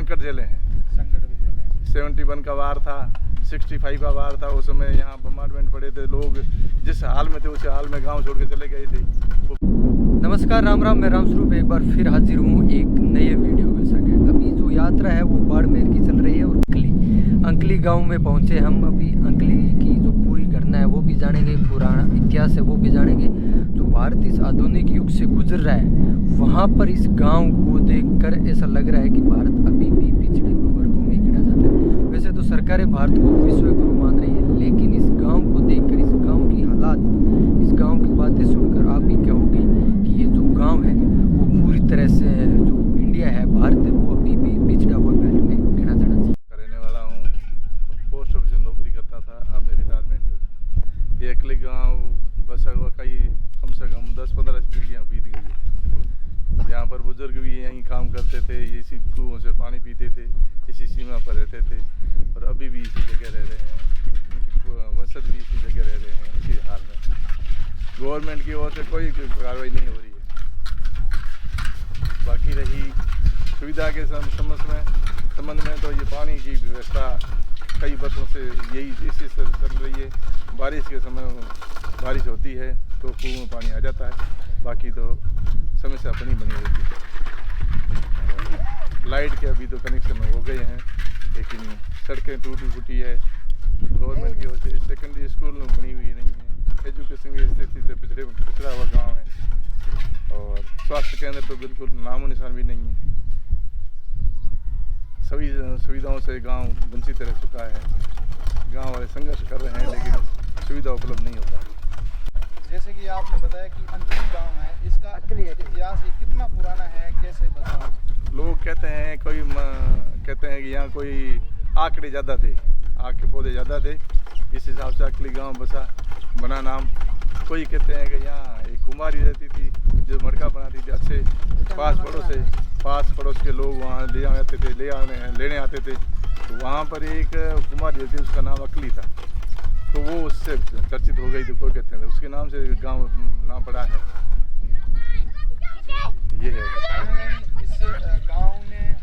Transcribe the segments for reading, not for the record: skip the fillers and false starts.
संकट झेले हैं। 71 का वार था, 65 का वार था। उस समय यहाँ बम्बार्डमेंट पड़े थे, लोग जिस हाल में थे उस हाल में गांव छोड़ के चले गए थे। नमस्कार, राम राम। मैं रामस्वरूप एक बार फिर हाजिर हूँ एक नए वीडियो के साथ। अभी जो यात्रा है वो बाड़मेर की चल रही है और अंकली गांव में पहुँचे हम। अभी अंकली की जो पूरी घटना है वो भी जानेंगे, पुराना इतिहास है वो भी जानेंगे। जो भारत इस आधुनिक युग से गुजर रहा है, वहाँ पर इस गाँव को देखकर ऐसा लग रहा है कि भारत अभी भी पिछड़े हुए वर्गों में गिना जाता है। वैसे तो सरकारें भारत को विश्व गुरु मान रही है, लेकिन इस गाँव को देखकर, इस गाँव की हालात, इस गाँव की बातें सुनकर आप भी कहोगे कि ये जो गाँव है वो पूरी तरह से जो इंडिया है, भारत है, वो अभी भी पिछड़ा हुआ बेल्ट में गिना जाना चाहिए। रहने वाला हूँ, पोस्ट ऑफिस में नौकरी करता था, अब मैं रिटायरमेंट। ये अकली गाँव बसा हुआ कई कम से कम 10-15 पीढ़ियाँ बीत गई है। यहाँ पर बुजुर्ग भी यहीं काम करते थे, इसी कुओं से पानी पीते थे, इसी सीमा पर रहते थे और अभी भी इसी जगह रह रहे हैं। उनकी वंशज भी इसी जगह रह रहे हैं, इसी हाल में। गवर्नमेंट की ओर से कोई कार्रवाई नहीं हो रही है। बाकी रही सुविधा के संबंध में तो ये पानी की व्यवस्था कई वर्षों से यही इसी से चल रही है। बारिश के समय बारिश होती है तो कुएं में पानी आ जाता है, बाकी तो समस्या अपनी बनी रहती है। लाइट के अभी तो कनेक्शन हो गए हैं, लेकिन सड़कें टूटी फूटी है। गवर्नमेंट की ओर से सेकेंडरी स्कूल बनी हुई नहीं है। एजुकेशन की स्थिति से पिछड़ा हुआ गांव है और स्वास्थ्य केंद्र तो बिल्कुल नामो निशान भी नहीं है। सभी सुविधाओं से गांव वंचित रह चुका है। गांव वाले संघर्ष कर रहे हैं, लेकिन सुविधा उपलब्ध नहीं होता है। जैसे कि आपने बताया कि अंकली गांव है, इसका इतिहास कितना पुराना है, कैसे बसा? लोग कहते हैं, कहते हैं कि यहाँ कोई आकड़े ज़्यादा थे, आक के पौधे ज़्यादा थे, इस हिसाब से अकली गांव बना नाम। कोई कहते हैं कि यहाँ एक कुमारी रहती थी जो मटका बनाती थी। अच्छे पास पड़ोस के लोग वहाँ लेने आते थे। तो वहाँ पर एक कुमारी रहती थी, उसका नाम अकली था, तो वो उससे चर्चित हो गई। तो कोई कहते हैं उसके नाम से गांव नाम पड़ा है। ये है इस गांव में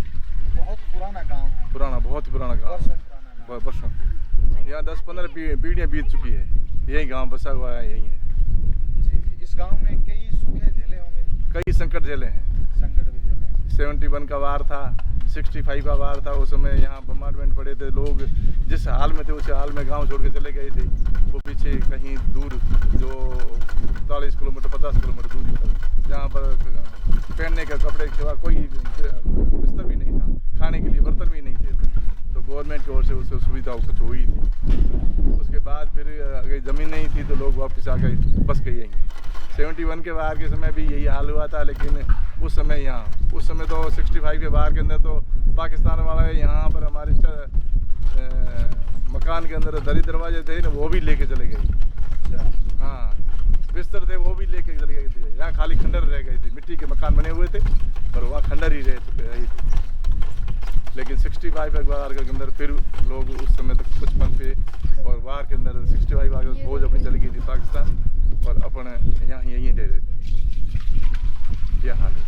बहुत पुराना गांव है, बहुत पुराना गांव, वर्षों। यहाँ 10-15 पीढ़ियाँ बीत चुकी है, यही गांव बसा हुआ है, यही है। जी, इस गांव में कई सूखे झेले होंगे, कई संकट झेले हैं। 71 का वार था, 65 का वार था। उस समय यहाँ बम्बार्डमेंट पड़े थे, लोग जिस हाल में थे उस हाल में गांव छोड़ के चले गए थे। वो पीछे कहीं दूर जो 40 किलोमीटर 50 किलोमीटर दूरी पर, जहाँ पर पहनने के कपड़े के सिवा कोई बिस्तर भी नहीं था, खाने के लिए बर्तन भी नहीं थे। तो गवर्नमेंट की ओर से उससे सुविधा कुछ हुई थी। उसके बाद फिर अगर ज़मीन नहीं थी तो लोग वापस आ गए, बस गए यहीं। 71 के वार के समय भी यही हाल हुआ था, लेकिन उस समय तो 65 के वार के अंदर तो पाकिस्तान वाले यहाँ पर हमारे मकान के अंदर दरी दरवाजे थे ना, वो भी लेके चले गए। हाँ, बिस्तर थे वो भी लेके चले गए थे। यहाँ खाली खंडर रह गए थे, मिट्टी के मकान बने हुए थे पर वहाँ खंडर ही रह थे। लेकिन 65 के वार के अंदर फिर लोग उस समय तक कुछ पनपे और वार के अंदर 65 वार के फौज अपनी चली गई थी पाकिस्तान और अपने यहाँ यहीं रह रहे थे। यह हाल है।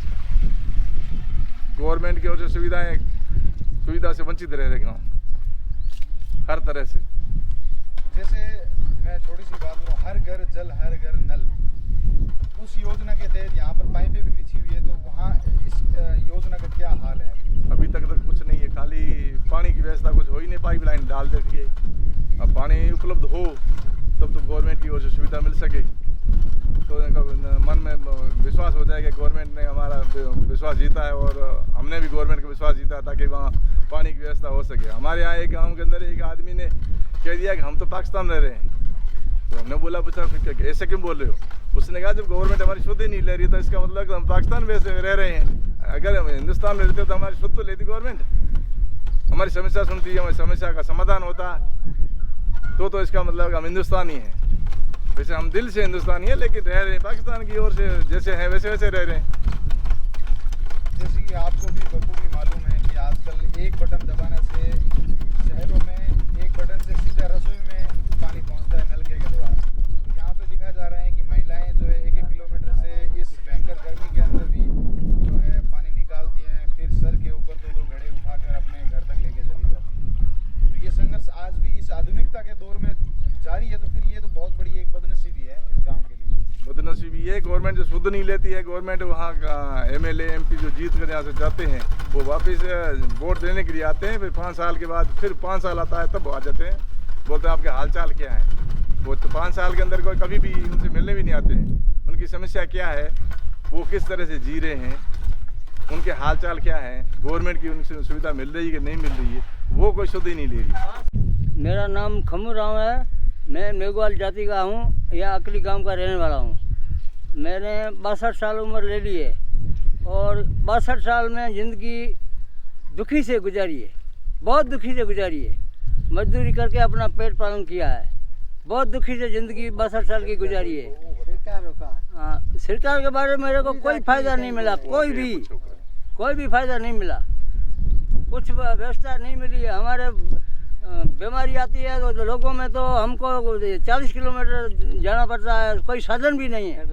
गवर्नमेंट की ओर से सुविधा से वंचित रह रहे गाँव हर तरह से। जैसे मैं छोटी सी बात करूँ, हर घर जल हर घर नल, उस योजना के तहत यहाँ पर पाइपें भी बिछी हुई है, तो वहाँ इस योजना का क्या हाल है? अभी तक कुछ नहीं है, खाली पानी की व्यवस्था कुछ हो ही नहीं। पाइपलाइन डाल देती है, अब पानी उपलब्ध हो तब तो गवर्नमेंट की ओर से सुविधा मिल सके, तो मन में विश्वास हो जाएगा। गवर्नमेंट ने हमारा विश्वास जीता है और हमने भी गवर्नमेंट का विश्वास जीता ताकि वहाँ पानी की व्यवस्था हो सके। हमारे यहाँ एक गाँव के अंदर एक आदमी ने कह दिया कि हम तो पाकिस्तान रह रहे हैं। तो हमने बोला, पूछा ऐसे क्यों बोल रहे हो? उसने कहा, जब गवर्नमेंट हमारी शुद्ध ही नहीं ले रही तो इसका मतलब कि हम पाकिस्तान में से रह रहे हैं। अगर हम हिंदुस्तान में रहते तो हमारी शुद्ध तो लेती गवर्नमेंट, हमारी समस्या सुनती है, हमारी समस्या का समाधान होता, तो इसका मतलब हम हिंदुस्तानी हैं। वैसे हम दिल से हिंदुस्तानी है, लेकिन रह रहे हैं पाकिस्तान की ओर से, जैसे हैं वैसे रह रहे हैं। जैसे कि आपको भी बखूबी मालूम है कि आजकल एक बटन दबाने से शहरों में एक बटन से सीधा रसोई में पानी पहुंचता है नलके के द्वारा। तो यहाँ पे दिखाया जा रहा है कि महिलाएं जो है 1-1 किलोमीटर से इस भयंकर गर्मी के अंदर भी जो है पानी निकालती हैं, फिर सर के ऊपर 2-2 घड़े उठाकर आधुनिकता के दौर में जारी है, तो फिर ये तो बहुत बड़ी एक बदनसीबी है इस गांव के लिए। बदनसीबी ये गवर्नमेंट जो शुद्ध नहीं लेती है, गवर्नमेंट वहाँ का एमएलए एमपी जो जीत कर यहाँ से जाते हैं वो वापस वोट देने के लिए आते हैं, फिर 5 साल के बाद फिर 5 साल आता है तब वो आ जाते हैं, बोलते हैं आपके हालचाल क्या है। वो तो 5 साल के अंदर कोई कभी भी उनसे मिलने भी नहीं आते हैं, उनकी समस्या क्या है, वो किस तरह से जी रहे हैं, उनके हालचाल क्या है, गवर्नमेंट की उनसे सुविधा मिल रही है कि नहीं मिल रही है, वो कोई शुद्ध ही नहीं ले रही। मेरा नाम खम्मू राम है, मैं मेघवाल जाति का हूँ, यहाँ अकली गांव का रहने वाला हूँ। मैंने 62 साल उम्र ले ली है और 62 साल में ज़िंदगी दुखी से गुजारी है, बहुत दुखी से गुजारी है। मजदूरी करके अपना पेट पालन किया है, बहुत दुखी से ज़िंदगी 62 साल की गुजारी है। हाँ, सरकार के बारे में मेरे को कोई फ़ायदा नहीं मिला, कोई भी फ़ायदा नहीं मिला, कुछ व्यवस्था नहीं मिली है। हमारे बीमारी आती है तो लोगों में तो हमको 40 किलोमीटर जाना पड़ता है, कोई साधन भी नहीं है।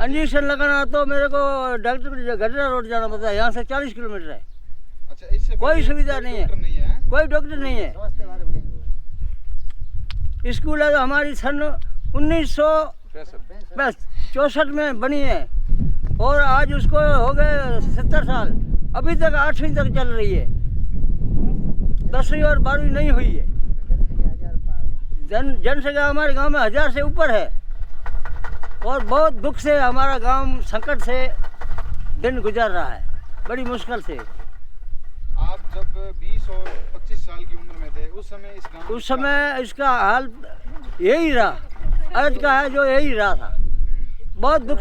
इंजेक्शन लगाना तो मेरे को डॉक्टर गडरा रोड जाना पड़ता है, यहाँ से 40 किलोमीटर है। अच्छा, इससे कोई सुविधा नहीं है, कोई डॉक्टर नहीं है। स्कूल है तो हमारी सन 1964 में बनी है और आज उसको हो गए 70 साल, अभी तक 8वीं तक चल रही है, 10वीं और 12वीं नहीं हुई है। जनसंख्या हमारे गांव में 1000 से ऊपर है और बहुत दुख से हमारा गांव संकट से दिन गुजार रहा है, बड़ी मुश्किल से। आप जब 20 और 25 साल की उम्र में थे उस समय इसका हाल यही रहा, आज का है जो यही रहा था। बहुत दुख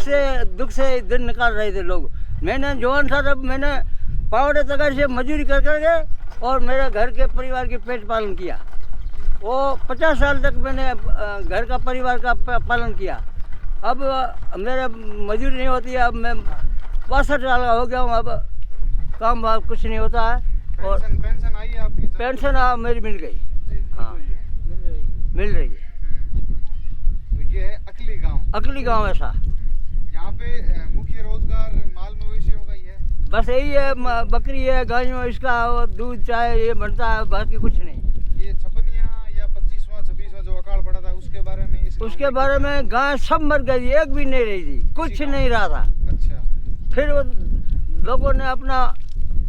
से दिन निकाल रहे थे लोग। मैंने जवान था तब मैंने पावड़े तगार से मजदूरी कर करके और मेरे घर के परिवार के पेट पालन किया। वो 50 साल तक मैंने घर का परिवार का पालन किया। अब मेरे मजदूरी नहीं होती है, अब मैं 62 साल का हो गया हूँ, अब काम वाम कुछ नहीं होता है। और पेंशन आई है आपकी? पेंशन मेरी मिल गई, हाँ मिल रही है। तो ये है अकली गांव ऐसा। यहाँ पे मुख्य रोजगार माल मवेशियों का ही है, बस यही है, बकरी है, गायों, इसका और दूध चाय ये बनता है, बाकी कुछ नहीं। ये छपनिया या 25वां 26वां जो अकाल पड़ा था उसके बारे में उसके बारे में गाय सब मर गई, एक भी नहीं रही थी, कुछ नहीं रहा था। अच्छा, फिर वो लोगों ने अपना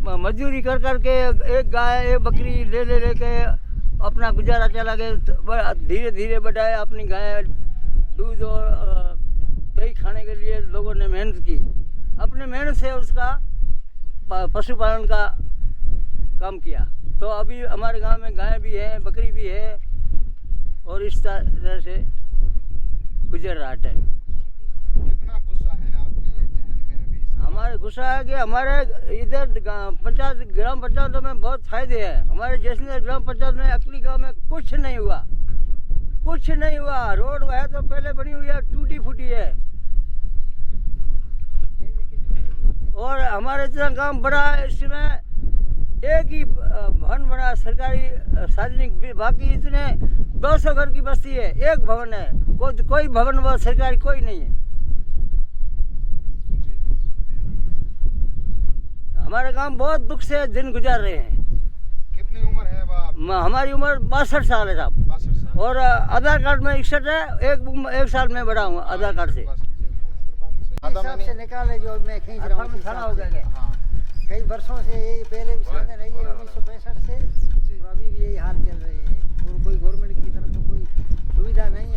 मजदूरी कर करके एक गाय एक बकरी लेके अपना गुजारा चला गया। धीरे धीरे बढ़ाए अपनी गाय, दूध और दही खाने के लिए लोगों ने मेहनत की, अपने मेहनत से उसका पशुपालन का काम किया। तो अभी हमारे गांव में गाय भी है, बकरी भी है और इस तरह से गुजर रहा टाइम। कितना गुस्सा है आपके जहन में अभी? हमारे गुस्सा है कि हमारे इधर पंचायत ग्राम पंचायतों में बहुत फायदे हैं। हमारे जैसलमेर ग्राम पंचायत में अकली गांव में कुछ नहीं हुआ, कुछ नहीं हुआ। रोड है तो पहले बनी हुई है, टूटी फूटी है। और हमारे इतना गांव बड़ा है, इसमें एक ही भवन बना सरकारी सार्वजनिक, बाकी इतने 200 घर की बस्ती है, एक भवन है, कोई भवन व सरकारी कोई नहीं है। हमारे गांव बहुत दुख से दिन गुजार रहे हैं। कितनी उम्र है बाप? हमारी उम्र 62 साल है साहब, 62 साल। और आधार कार्ड में 61 है, एक साल में बड़ा हूँ आधार कार्ड से। हिसाब से निकाले जो मैं खींच रहा हूँ, खड़ा हो गया। हाँ, कई वर्षों से यही पहले भी साधन रही है 1965 से, और अभी भी यही हाल चल रही है। और कोई गवर्नमेंट की तरफ से कोई सुविधा नहीं